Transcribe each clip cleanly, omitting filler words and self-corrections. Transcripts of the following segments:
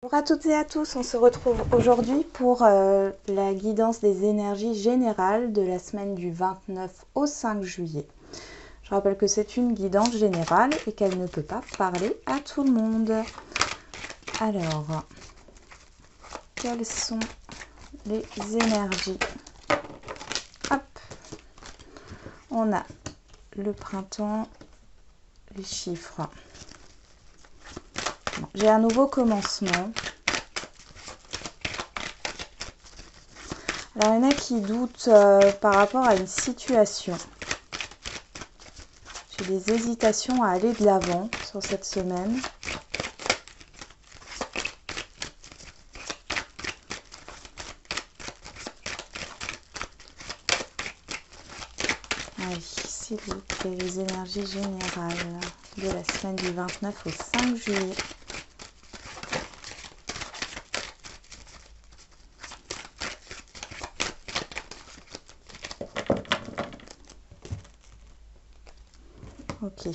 Bonjour à toutes et à tous, on se retrouve aujourd'hui pour la guidance des énergies générales de la semaine du 29 au 5 juillet. Je rappelle que c'est une guidance générale et qu'elle ne peut pas parler à tout le monde. Alors, quelles sont les énergies? Hop, on a le printemps, les chiffres. Bon, j'ai un nouveau commencement. Alors, il y en a qui doutent par rapport à une situation. J'ai des hésitations à aller de l'avant sur cette semaine. Allez, s'il vous plaît, les énergies générales de la semaine du 29 au 5 juillet. Ok.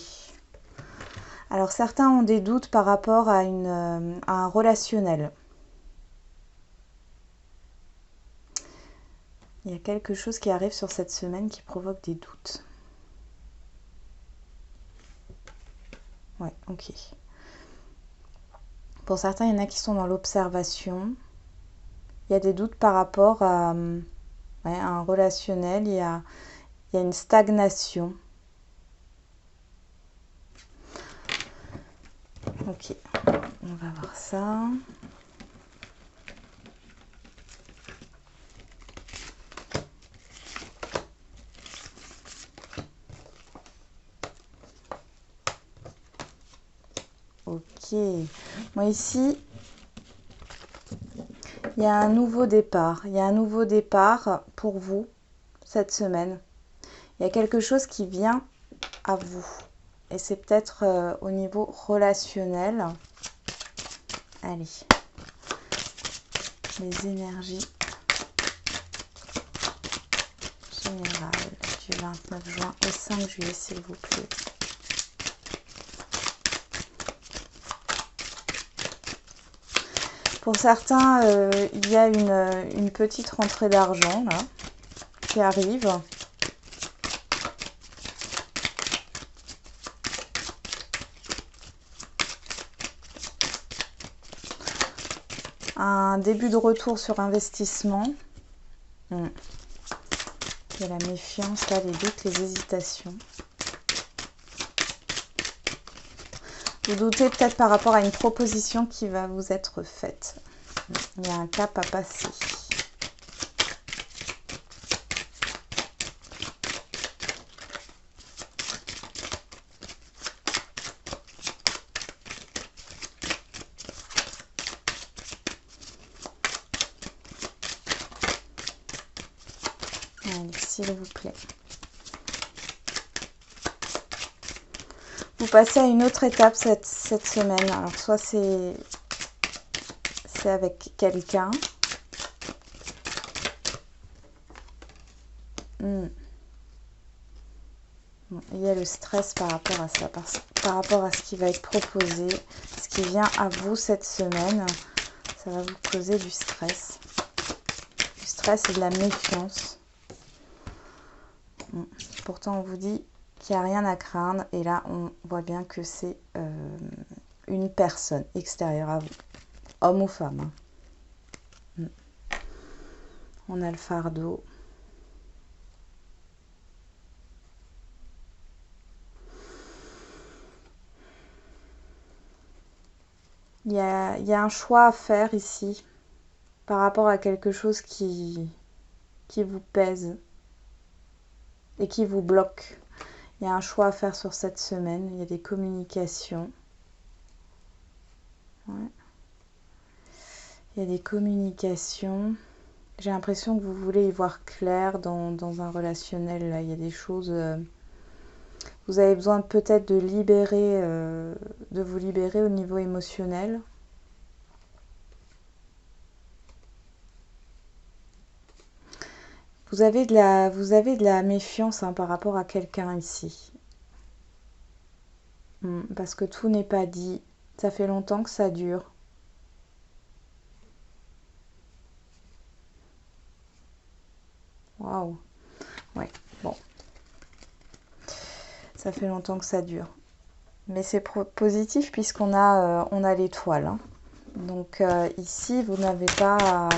Alors certains ont des doutes par rapport à un relationnel. Il y a quelque chose qui arrive sur cette semaine qui provoque des doutes. Ouais, ok. Pour certains, il y en a qui sont dans l'observation. Il y a des doutes par rapport à un relationnel. Il y a une stagnation. Ok, on va voir ça. Ok, moi ici, il y a un nouveau départ. Il y a un nouveau départ pour vous cette semaine. Il y a quelque chose qui vient à vous. Et c'est peut-être au niveau relationnel. Allez, les énergies générales du 29 juin au 5 juillet, s'il vous plaît. Pour certains, il y a une petite rentrée d'argent là qui arrive. Un début de retour sur investissement. Il y a la méfiance, là, les doutes, les hésitations. Vous doutez peut-être par rapport à une proposition qui va vous être faite. Il y a un cap à passer. Allez, s'il vous plaît. Vous passez à une autre étape cette semaine. Alors, soit c'est avec quelqu'un. Bon, il y a le stress par rapport à ça, par rapport à ce qui va être proposé, ce qui vient à vous cette semaine. Ça va vous causer du stress. Du stress et de la méfiance. Pourtant, on vous dit qu'il n'y a rien à craindre. Et là, on voit bien que c'est une personne extérieure à vous. Homme ou femme. On a le fardeau. Il y a un choix à faire ici par rapport à quelque chose qui vous pèse et qui vous bloque. Il y a un choix à faire sur cette semaine. Il y a des communications. Ouais. Il y a des communications. J'ai l'impression que vous voulez y voir clair dans un relationnel. Là. Il y a des choses... vous avez besoin peut-être de vous libérer au niveau émotionnel. Vous avez de la méfiance par rapport à quelqu'un ici. Parce que tout n'est pas dit. Ça fait longtemps que ça dure. fait longtemps que ça dure. Mais c'est positif puisqu'on a, on a l'étoile. Hein. Donc ici, vous n'avez pas...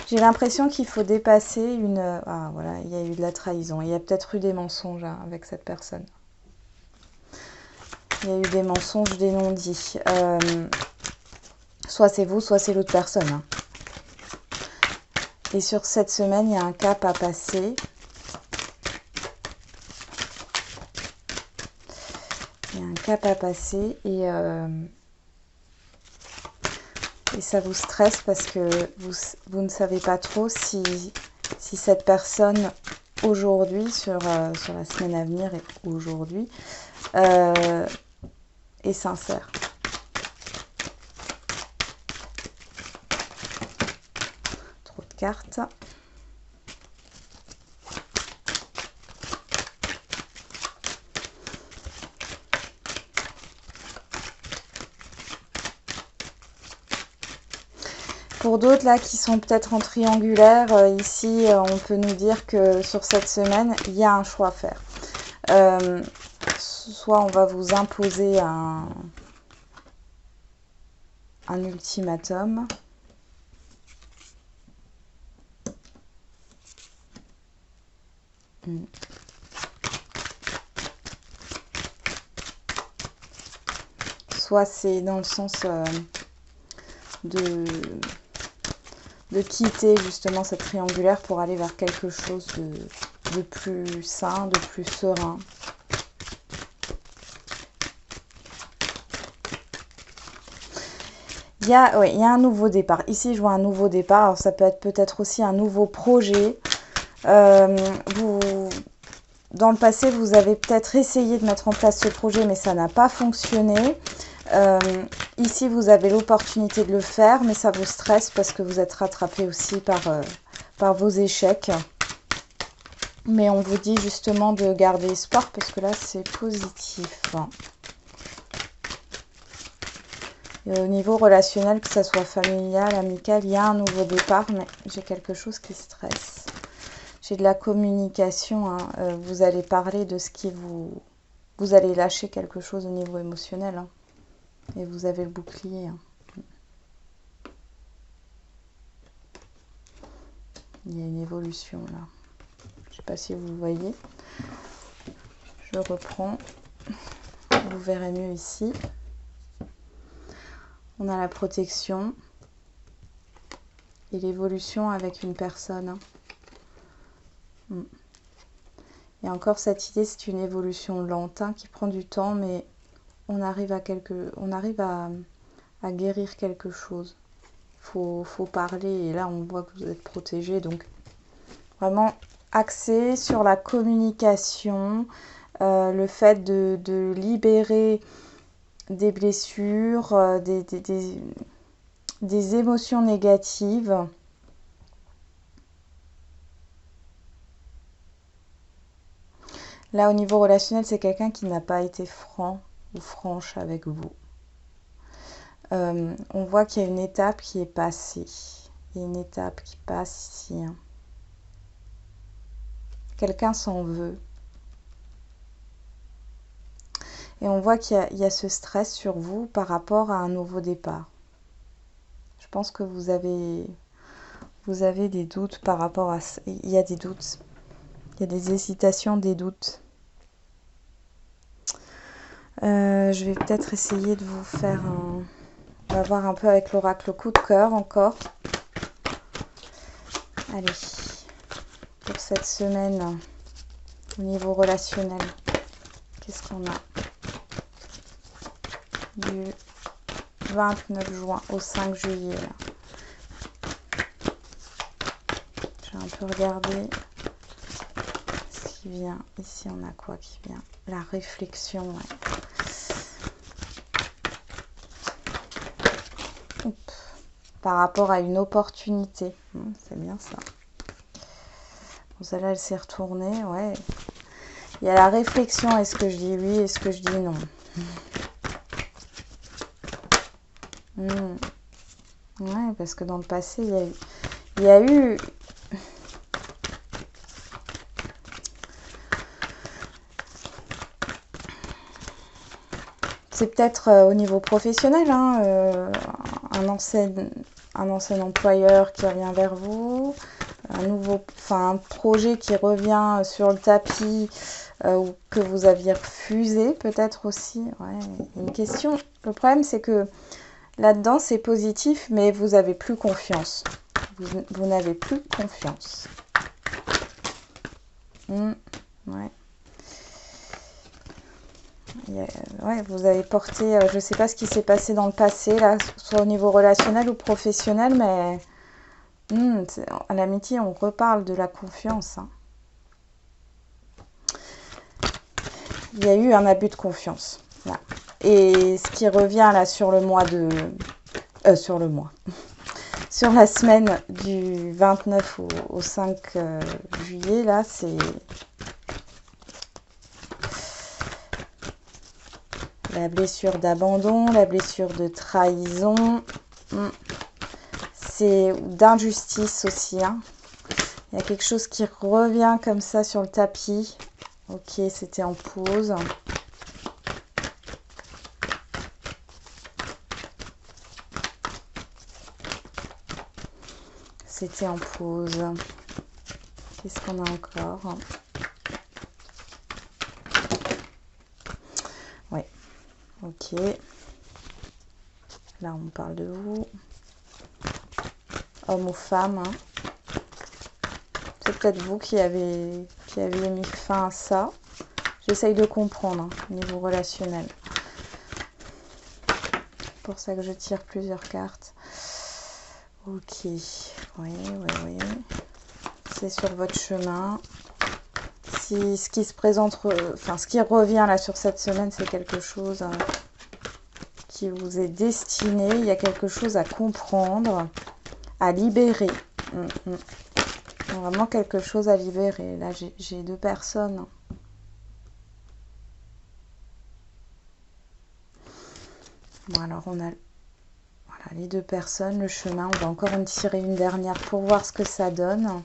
J'ai l'impression qu'il faut dépasser une... Ah voilà, il y a eu de la trahison. Il y a peut-être eu des mensonges hein, avec cette personne. Il y a eu des mensonges, des non-dits. Soit c'est vous, soit c'est l'autre personne. Hein. Et sur cette semaine, il y a un cap à passer. Il y a un cap à passer et ça vous stresse parce que vous ne savez pas trop si cette personne aujourd'hui, sur la semaine à venir et aujourd'hui, est sincère. Trop de cartes. Pour d'autres là qui sont peut-être en triangulaire, ici on peut nous dire que sur cette semaine, il y a un choix à faire. Soit on va vous imposer un ultimatum. Soit c'est dans le sens de quitter justement cette triangulaire pour aller vers quelque chose de plus sain, de plus serein. Il y a un nouveau départ. Ici, je vois un nouveau départ. Alors, ça peut être peut-être aussi un nouveau projet. Dans le passé, vous avez peut-être essayé de mettre en place ce projet, mais ça n'a pas fonctionné. Ici, vous avez l'opportunité de le faire, mais ça vous stresse parce que vous êtes rattrapé aussi par vos échecs. Mais on vous dit justement de garder espoir parce que là, c'est positif. Et au niveau relationnel, que ce soit familial, amical, il y a un nouveau départ, mais j'ai quelque chose qui stresse. J'ai de la communication. Hein. Vous allez parler de ce qui vous... Vous allez lâcher quelque chose au niveau émotionnel. Hein. Et vous avez le bouclier. Hein. Il y a une évolution là. Je ne sais pas si vous voyez. Je reprends. Vous verrez mieux ici. On a la protection et l'évolution avec une personne. Et encore cette idée, c'est une évolution lente hein, qui prend du temps, mais on arrive à guérir quelque chose. Faut parler et là on voit que vous êtes protégé, donc vraiment axé sur la communication, le fait de libérer des blessures, des émotions négatives. Là, au niveau relationnel, c'est quelqu'un qui n'a pas été franc ou franche avec vous. On voit qu'il y a une étape qui est passée. Il y a une étape qui passe ici. Hein. Quelqu'un s'en veut. Et on voit qu'il y a ce stress sur vous par rapport à un nouveau départ. Je pense que vous avez des doutes par rapport à ça. Il y a des doutes. Il y a des hésitations, des doutes. Je vais peut-être essayer de vous faire un... On va voir un peu avec l'oracle coup de cœur encore. Allez, pour cette semaine, au niveau relationnel, qu'est-ce qu'on a? Du 29 juin au 5 juillet. Je vais un peu regarder ce qui vient. Ici, on a quoi qui vient? La réflexion, ouais. Par rapport à une opportunité. C'est bien ça. Bon, celle-là, elle s'est retournée, ouais. Il y a la réflexion, est-ce que je dis oui, est-ce que je dis non? Ouais, parce que dans le passé, il y a eu c'est peut-être au niveau professionnel, hein, un ancien employeur qui revient vers vous, un projet qui revient sur le tapis ou que vous aviez refusé peut-être aussi. Ouais, une question. Le problème, c'est que là-dedans, c'est positif, mais vous n'avez plus confiance. Vous n'avez plus confiance. Ouais. Ouais, vous avez porté, je ne sais pas ce qui s'est passé dans le passé, là, soit au niveau relationnel ou professionnel, mais à l'amitié, on reparle de la confiance. Hein. Il y a eu un abus de confiance. Là. Et ce qui revient là sur le mois de... sur la semaine du 29 au 5 juillet, là, c'est... La blessure d'abandon, la blessure de trahison, c'est d'injustice aussi. Hein. Il y a quelque chose qui revient comme ça sur le tapis. Ok, c'était en pause. C'était en pause. Qu'est-ce qu'on a encore? Oui. Ok. Là, on parle de vous. Homme ou femme. Hein. C'est peut-être vous qui avez mis fin à ça. J'essaye de comprendre hein, au niveau relationnel. C'est pour ça que je tire plusieurs cartes. Ok. Oui. C'est sur votre chemin. Si ce qui se présente, ce qui revient là sur cette semaine, c'est quelque chose qui vous est destiné. Il y a quelque chose à comprendre, à libérer. Vraiment quelque chose à libérer. Là, j'ai deux personnes. Bon, alors on a les deux personnes, le chemin. On va encore en tirer une dernière pour voir ce que ça donne.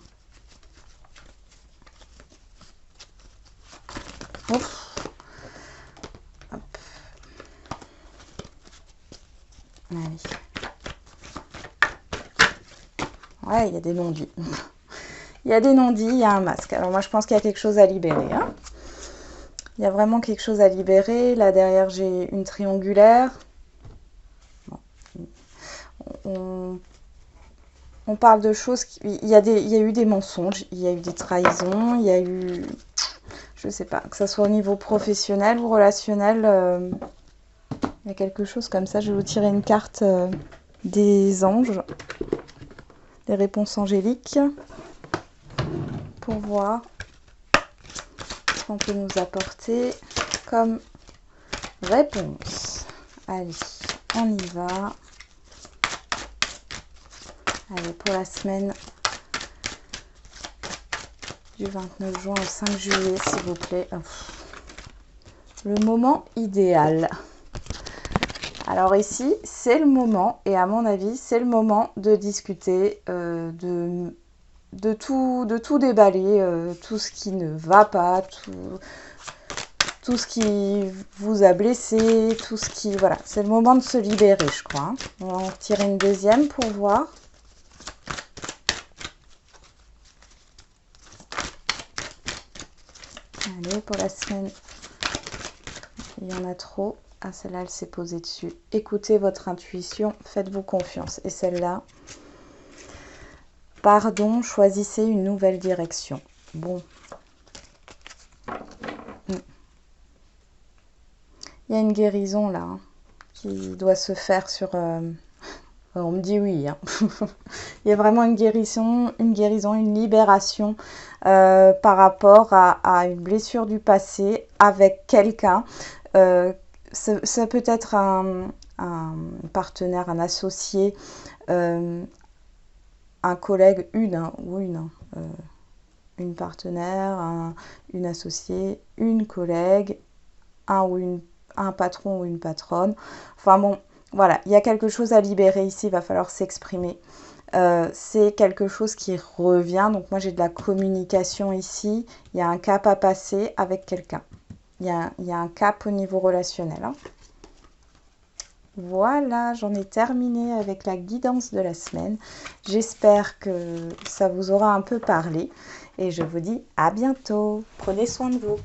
Ouf. Hop. Allez. Ouais, il y a des non-dits. Il y a des non-dits, il y a un masque. Alors moi, je pense qu'il y a quelque chose à libérer. Hein. Il y a vraiment quelque chose à libérer. Là, derrière, j'ai une triangulaire. Bon. On parle de choses... Il y a eu des mensonges, il y a eu des trahisons, il y a eu... Je sais pas, que ce soit au niveau professionnel ou relationnel. Il y a quelque chose comme ça. Je vais vous tirer une carte des anges. Des réponses angéliques. Pour voir ce qu'on peut nous apporter comme réponse. Allez, on y va. Allez, pour la semaine du 29 juin au 5 juillet, s'il vous plaît. Le moment idéal. Alors ici, c'est le moment, et à mon avis, c'est le moment de discuter, de tout déballer, tout ce qui ne va pas, tout ce qui vous a blessé, tout ce qui... Voilà, c'est le moment de se libérer, je crois. Hein. On va en retirer une deuxième pour voir. Allez, pour la semaine, il y en a trop. Ah, celle-là, elle s'est posée dessus. Écoutez votre intuition, faites-vous confiance. Et celle-là, pardon, choisissez une nouvelle direction. Bon. Il y a une guérison, là, hein, qui doit se faire sur... on me dit oui. Hein. Il y a vraiment une guérison, une libération par rapport à une blessure du passé avec quelqu'un. Ça peut être un partenaire, un associé, un collègue, une partenaire, une associée, une collègue, un patron ou une patronne. Enfin bon, voilà, il y a quelque chose à libérer ici, il va falloir s'exprimer. C'est quelque chose qui revient, donc moi j'ai de la communication ici, il y a un cap à passer avec quelqu'un. Il y a un cap au niveau relationnel. Hein. Voilà, j'en ai terminé avec la guidance de la semaine. J'espère que ça vous aura un peu parlé et je vous dis à bientôt. Prenez soin de vous.